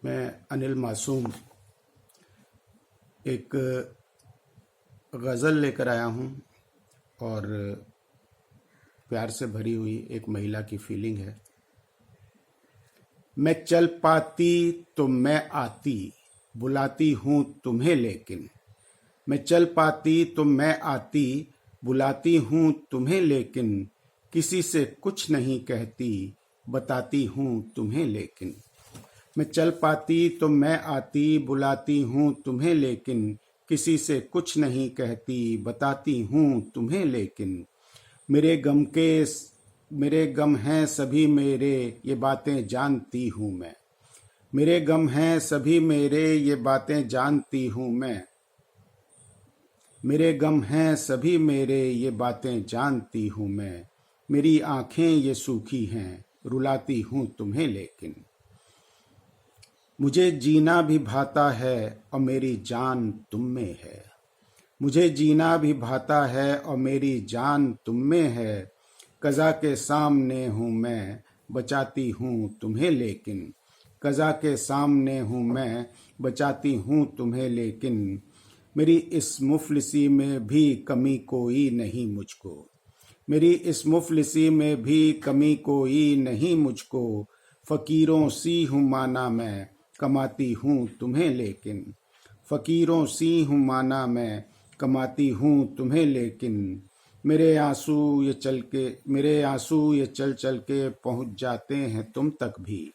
मैं अनिल मासूम एक गज़ल लेकर आया हूँ और प्यार से भरी हुई एक महिला की फीलिंग है। मैं चल पाती तो मैं आती, बुलाती हूँ तुम्हें लेकिन। मैं चल पाती तो मैं आती, बुलाती हूँ तुम्हें लेकिन। किसी से कुछ नहीं कहती, बताती हूँ तुम्हें लेकिन। मैं चल पाती तो मैं आती, बुलाती हूँ तुम्हें लेकिन। किसी से कुछ नहीं कहती, बताती हूँ तुम्हें लेकिन। मेरे गम के मेरे गम हैं सभी मेरे, ये बातें जानती हूँ मैं। मेरे गम हैं सभी मेरे, ये बातें जानती हूँ मैं। मेरे गम हैं सभी मेरे, ये बातें जानती हूँ मैं। मेरी आंखें ये सूखी हैं, रुलाती हूँ तुम्हें लेकिन। मुझे जीना भी भाता है और मेरी जान तुम में है। मुझे जीना भी भाता है और मेरी जान तुम में है। कज़ा के सामने हूँ मैं, बचाती हूँ तुम्हें लेकिन। कज़ा के सामने हूँ मैं, बचाती हूँ तुम्हें लेकिन। मेरी इस मुफलिसी में भी कमी कोई नहीं मुझको। मेरी इस मुफलिसी में भी कमी कोई नहीं मुझको। फ़कीरों सी हूँ माना मैं, कमाती हूँ तुम्हें लेकिन। फ़कीरों सी हूँ माना मैं, कमाती हूँ तुम्हें लेकिन। मेरे आंसू ये चल चल के पहुँच जाते हैं तुम तक भी।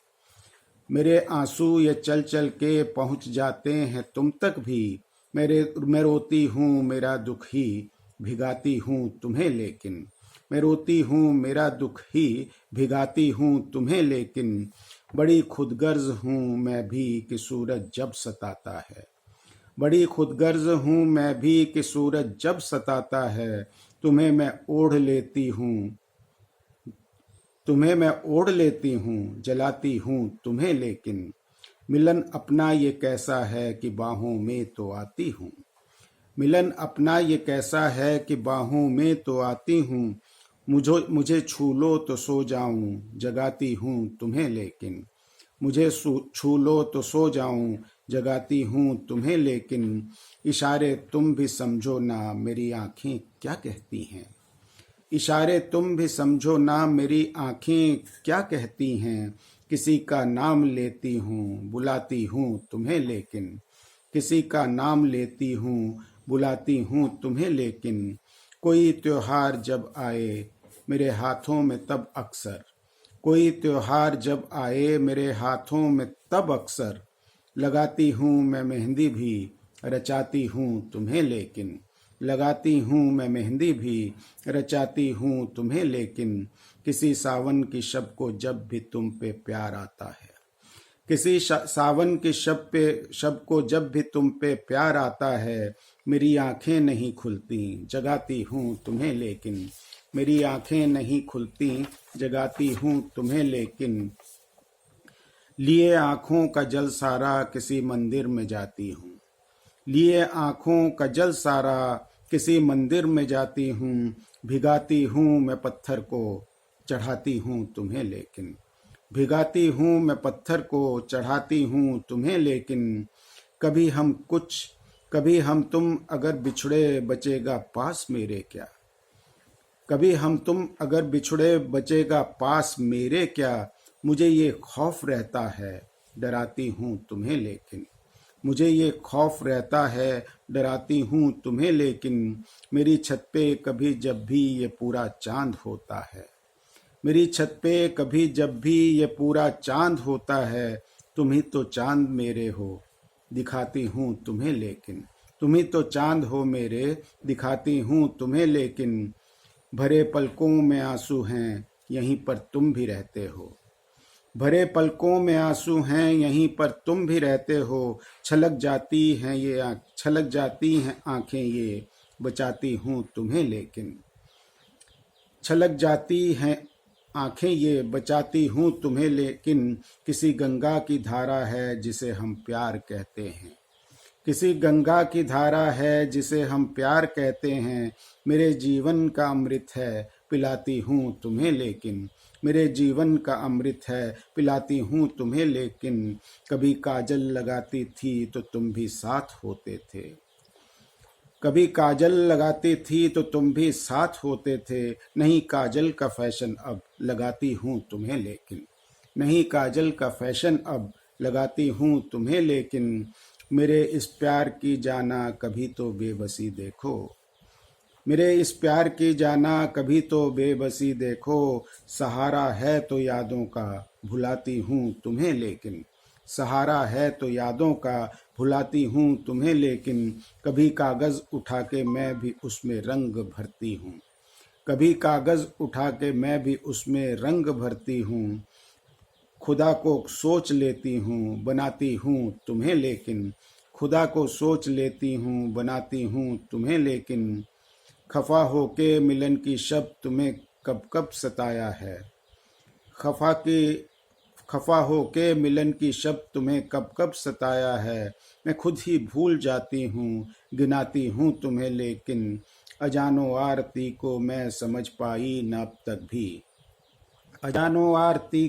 मेरे आंसू ये चल चल के पहुँच जाते हैं तुम तक भी। मैं रोती हूँ मेरा दुख ही, भिगाती हूँ तुम्हें लेकिन। मैं रोती हूँ मेरा दुख ही, भिगाती हूँ तुम्हें लेकिन। बड़ी खुदगर्ज हूँ मैं भी कि सूरज जब सताता है। बड़ी खुदगर्ज हूँ मैं भी कि सूरज जब सताता है। तुम्हें मैं ओढ़ लेती हूँ तुम्हें मैं ओढ़ लेती हूँ, जलाती हूँ तुम्हें लेकिन। मिलन अपना ये कैसा है कि बाहों में तो आती हूँ। मिलन अपना ये कैसा है कि बाहों में तो आती हूँ। मुझे छू लो तो सो जाऊं, जगाती हूँ तुम्हें लेकिन। छू लो तो सो जाऊं, जगाती हूँ तुम्हें लेकिन। इशारे तुम भी समझो ना मेरी आंखें क्या कहती हैं। इशारे तुम भी समझो ना मेरी आंखें क्या कहती हैं। किसी का नाम लेती हूँ, बुलाती हूँ तुम्हें लेकिन। किसी का नाम लेती हूँ, बुलाती हूँ तुम्हें लेकिन। कोई त्योहार जब आए मेरे हाथों में तब अक्सर। कोई त्योहार जब आए मेरे हाथों में तब अक्सर। लगाती हूँ मैं मेहंदी भी, रचाती हूँ तुम्हें लेकिन। लगाती हूँ मैं मेहंदी भी, रचाती हूँ तुम्हें लेकिन। किसी सावन की शब को जब भी तुम पे प्यार आता है। सावन की शब को जब भी तुम पे प्यार आता है। मेरी आंखें नहीं खुलती, जगाती हूँ तुम्हें लेकिन। मेरी आंखें नहीं खुलती, जगाती हूँ तुम्हें लेकिन। लिए आँखों का जल सारा किसी मंदिर में जाती हूँ। लिए आँखों का जल सारा किसी मंदिर में जाती हूँ। भिगाती हूँ मैं पत्थर को, चढ़ाती हूँ तुम्हें लेकिन। भिगाती हूँ मैं पत्थर को, चढ़ाती हूँ तुम्हें लेकिन। कभी हम तुम अगर बिछड़े बचेगा पास मेरे क्या। कभी हम तुम अगर बिछड़े बचेगा पास मेरे क्या। मुझे ये खौफ रहता है, डराती हूँ तुम्हें लेकिन। मुझे ये खौफ रहता है, डराती हूँ तुम्हें लेकिन। मेरी छत पे कभी जब भी ये पूरा चांद होता है। मेरी छत पे कभी जब भी ये पूरा चांद होता है। तुम ही तो चांद मेरे हो, दिखाती हूँ तुम्हें लेकिन। तुम ही तो चांद हो मेरे, दिखाती हूँ तुम्हें लेकिन। भरे पलकों में आंसू हैं, यहीं पर तुम भी रहते हो। भरे पलकों में आंसू हैं, यहीं पर तुम भी रहते हो। छलक जाती हैं आंखें ये, बचाती हूँ तुम्हें लेकिन। छलक जाती हैं आंखें ये, बचाती हूँ तुम्हें लेकिन। किसी गंगा की धारा है जिसे हम प्यार कहते हैं। किसी गंगा की धारा है जिसे हम प्यार कहते हैं। मेरे जीवन का अमृत है, पिलाती हूँ तुम्हें लेकिन। मेरे जीवन का अमृत है, पिलाती हूँ तुम्हें लेकिन। कभी काजल लगाती थी तो तुम भी साथ होते थे, कभी काजल लगाती थी तो तुम भी साथ होते थे। नहीं काजल का फैशन अब लगाती हूँ तुम्हें लेकिन, नहीं काजल का फैशन अब लगाती हूँ तुम्हें लेकिन। मेरे इस प्यार की जाना कभी तो बेबसी देखो, मेरे इस प्यार की जाना कभी तो बेबसी देखो। सहारा है तो यादों का भुलाती हूँ तुम्हें लेकिन, सहारा है तो यादों का भुलाती हूँ तुम्हें लेकिन। कभी कागज उठा के मैं भी उसमें रंग भरती हूँ, कभी कागज उठा के मैं भी उसमें रंग भरती हूँ। खुदा को सोच लेती हूँ बनाती हूँ तुम्हें लेकिन, खुदा को सोच लेती हूँ बनाती हूँ तुम्हें लेकिन। खफा होके मिलन की शब तुम्हें कब कब सताया है, खफा होके मिलन की शब तुम्हें कब कब सताया है। मैं खुद ही भूल जाती हूँ गिनाती हूँ तुम्हें लेकिन। अजानो आरती को मैं समझ पाई न अब तक भी, अजानो आरती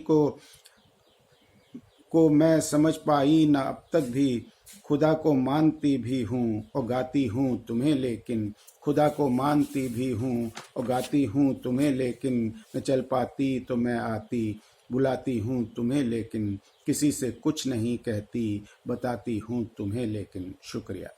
को मैं समझ पाई न अब तक भी। खुदा को मानती भी हूँ और गाती हूँ तुम्हें लेकिन, खुदा को मानती भी हूँ और गाती हूँ तुम्हें लेकिन। मैं चल पाती तो मैं आती बुलाती हूँ तुम्हें लेकिन, किसी से कुछ नहीं कहती बताती हूँ तुम्हें लेकिन। शुक्रिया।